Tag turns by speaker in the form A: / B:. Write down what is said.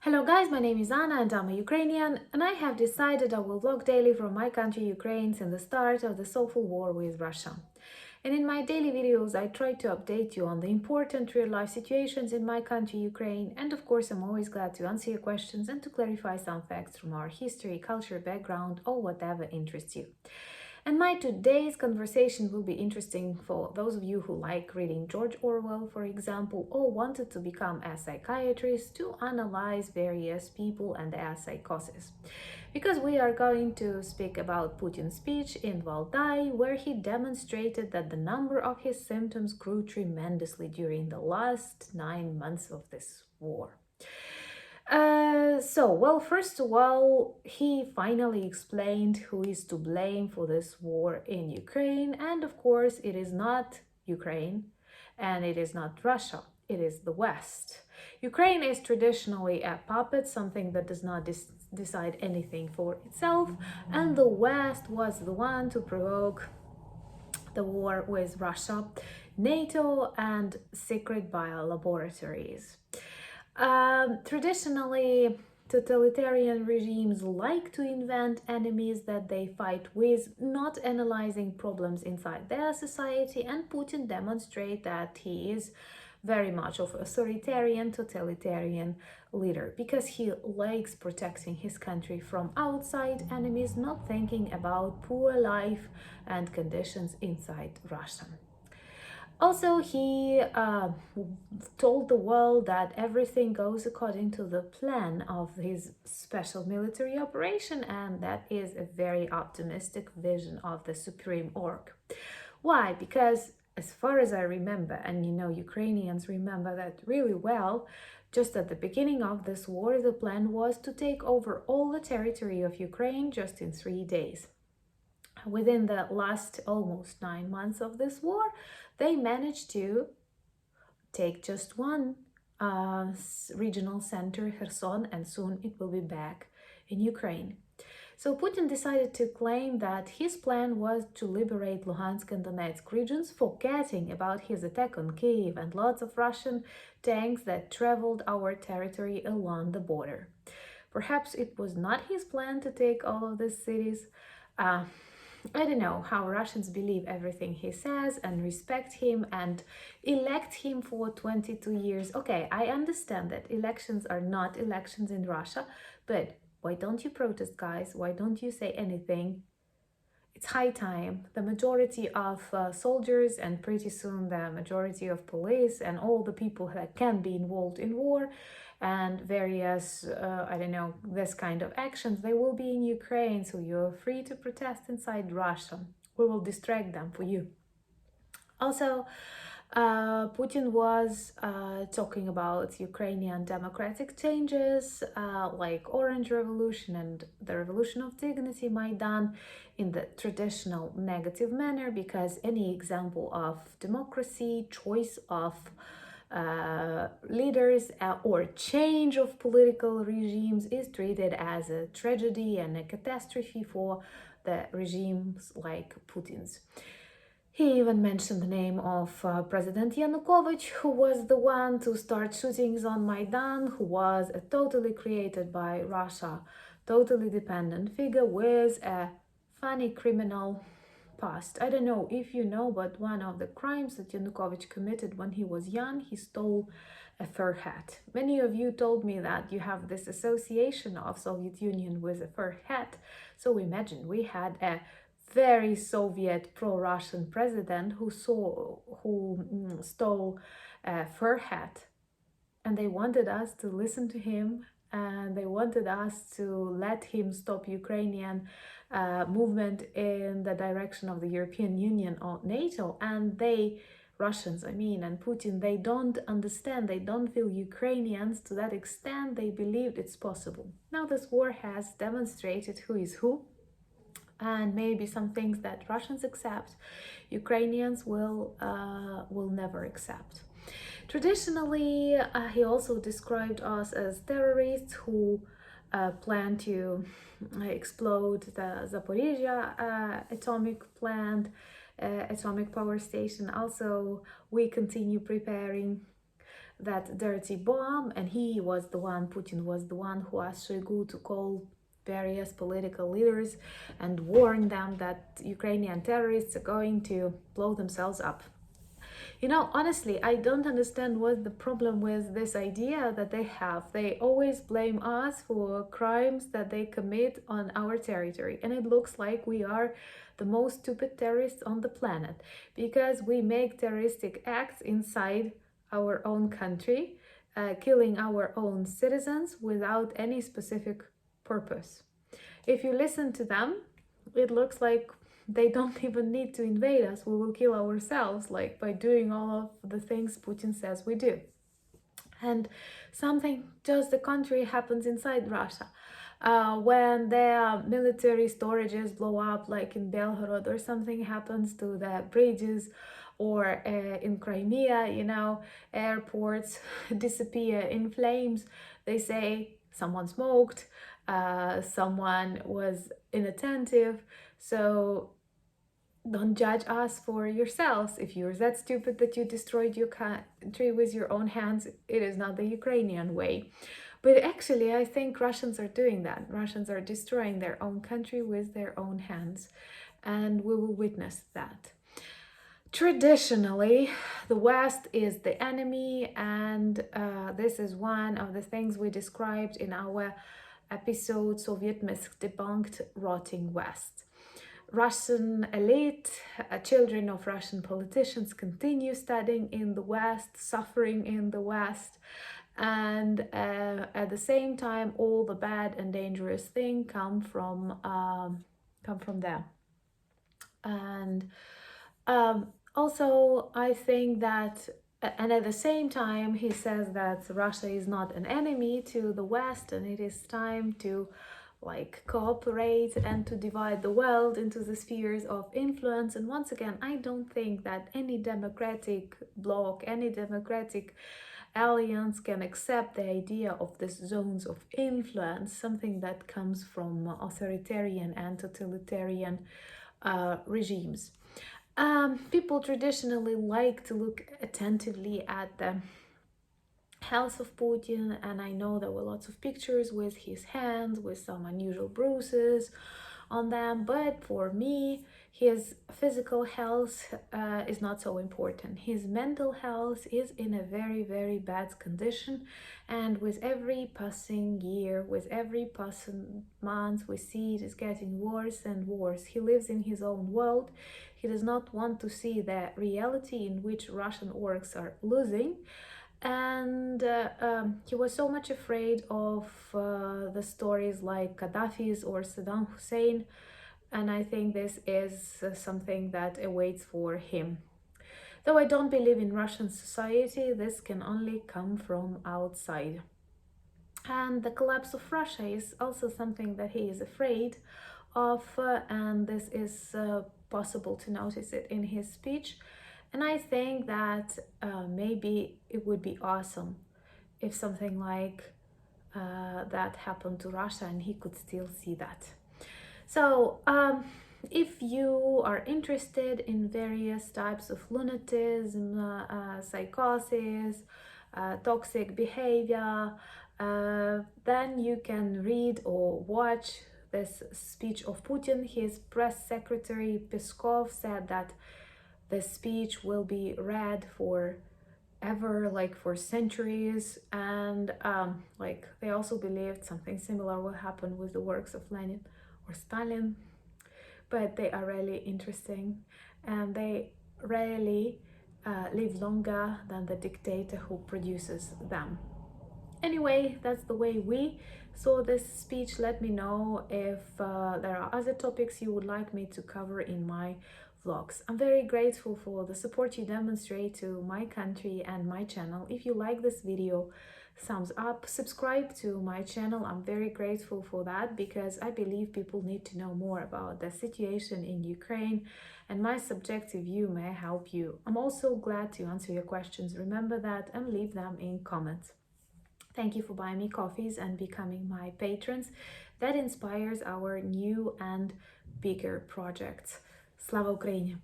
A: Hello guys, my name is Anna and I'm a Ukrainian, and I have decided I will vlog daily from my country Ukraine since the start of the soulful war with Russia. And in my daily videos I try to update you on the important real-life situations in my country Ukraine, and of course I'm always glad to answer your questions and to clarify some facts from our history, culture, background, or whatever interests you. And my today's conversation will be interesting for those of you who like reading George Orwell, for example, or wanted to become a psychiatrist to analyze various people and their psychosis. Because we are going to speak about Putin's speech in Valdai, where he demonstrated that the number of his symptoms grew tremendously during the last 9 months of this war. First of all, he finally explained who is to blame for this war in Ukraine. And of course, it is not Ukraine and it is not Russia, it is the West. Ukraine is traditionally a puppet, something that does not decide anything for itself. And the West was the one to provoke the war with Russia, NATO, and secret biolaboratories. Traditionally, totalitarian regimes like to invent enemies that they fight with, not analyzing problems inside their society, and Putin demonstrates that he is very much of authoritarian, totalitarian leader because he likes protecting his country from outside enemies, not thinking about poor life and conditions inside Russia. Also, he told the world that everything goes according to the plan of his special military operation, and that is a very optimistic vision of the Supreme Org. Why? Because as far as I remember, and you know, Ukrainians remember that really well, just at the beginning of this war, the plan was to take over all the territory of Ukraine just in 3 days. Within the last almost 9 months of this war, they managed to take just one regional center, Kherson, and soon it will be back in Ukraine. So Putin decided to claim that his plan was to liberate Luhansk and Donetsk regions, forgetting about his attack on Kyiv and lots of Russian tanks that traveled our territory along the border. Perhaps it was not his plan to take all of these cities. I don't know how Russians believe everything he says and respect him and elect him for 22 years. Okay, I understand that elections are not elections in Russia, but why don't you protest, guys? Why don't you say anything? It's high time. The majority of soldiers and pretty soon the majority of police and all the people that can be involved in war and various, I don't know, this kind of actions, they will be in Ukraine, so you're free to protest inside Russia. We will distract them for you. Also, Putin was talking about Ukrainian democratic changes like Orange Revolution and the Revolution of Dignity, Maidan, in the traditional negative manner, because any example of democracy, choice of leaders or change of political regimes is treated as a tragedy and a catastrophe for the regimes like Putin's. He even mentioned the name of President Yanukovych, who was the one to start shootings on Maidan, who was a totally created by Russia, totally dependent figure with a funny criminal past. I don't know if you know, but one of the crimes that Yanukovych committed when he was young, he stole a fur hat. Many of you told me that you have this association of Soviet Union with a fur hat. So imagine we had a very Soviet pro-Russian president who stole a fur hat, and they wanted us to listen to him, and they wanted us to let him stop Ukrainian movement in the direction of the European Union or NATO. And Russians, I mean, and Putin, they don't understand, they don't feel Ukrainians to that extent. They believed it's possible. Now this war has demonstrated who is who, and maybe some things that Russians accept, Ukrainians will never accept. Traditionally, he also described us as terrorists who plan to explode the Zaporizhia atomic plant, atomic power station. Also, we continue preparing that dirty bomb, and Putin was the one who asked Shoigu to call various political leaders and warn them that Ukrainian terrorists are going to blow themselves up. You know, honestly, I don't understand what's the problem with this idea that they have. They always blame us for crimes that they commit on our territory, and it looks like we are the most stupid terrorists on the planet because we make terroristic acts inside our own country, killing our own citizens without any specific purpose. If you listen to them, it looks like they don't even need to invade us. We will kill ourselves, like by doing all of the things Putin says we do. And something just the contrary happens inside Russia. When their military storages blow up, like in Belgorod, or something happens to the bridges, or in Crimea, you know, airports disappear in flames, they say someone smoked, someone was inattentive. So don't judge us for yourselves. If you're that stupid that you destroyed your country with your own hands, it is not the Ukrainian way. But actually, I think Russians are doing that. Russians are destroying their own country with their own hands, and we will witness that. Traditionally, the West is the enemy, and this is one of the things we described in our episode Soviet Myths Debunked, Rotting West. Russian elite, children of Russian politicians continue studying in the West, suffering in the West, and at the same time, all the bad and dangerous things come from them. And also, I think that, and at the same time, he says that Russia is not an enemy to the West, and it is time to like cooperate and to divide the world into the spheres of influence. And once again, I don't think that any democratic bloc, any democratic alliance can accept the idea of these zones of influence, something that comes from authoritarian and totalitarian regimes. People traditionally like to look attentively at the health of Putin, and I know there were lots of pictures with his hands with some unusual bruises on them, but for me, his physical health is not so important. His mental health is in a very, very bad condition, and with every passing year, with every passing month, we see it is getting worse and worse. He lives in his own world. He does not want to see the reality in which Russian orcs are losing. And he was so much afraid of the stories like Gaddafi's or Saddam Hussein, and I think this is something that awaits for him. Though I don't believe in Russian society, this can only come from outside. And the collapse of Russia is also something that he is afraid of, and this is possible to notice it in his speech. And I think that maybe it would be awesome if something like that happened to Russia and he could still see that. So if you are interested in various types of lunatism, psychosis, toxic behavior, then you can read or watch this speech of Putin. His press secretary Peskov said that the speech will be read forever, like for centuries, and like they also believed something similar will happen with the works of Lenin or Stalin, but they are really interesting, and they rarely live longer than the dictator who produces them. Anyway, that's the way we saw this speech. Let me know if there are other topics you would like me to cover in my vlogs. I'm very grateful for the support you demonstrate to my country and my channel. If you like this video, thumbs up, subscribe to my channel. I'm very grateful for that because I believe people need to know more about the situation in Ukraine, and my subjective view may help you. I'm also glad to answer your questions. Remember that and leave them in comments. Thank you for buying me coffees and becoming my patrons. That inspires our new and bigger projects. Slava Ukraini!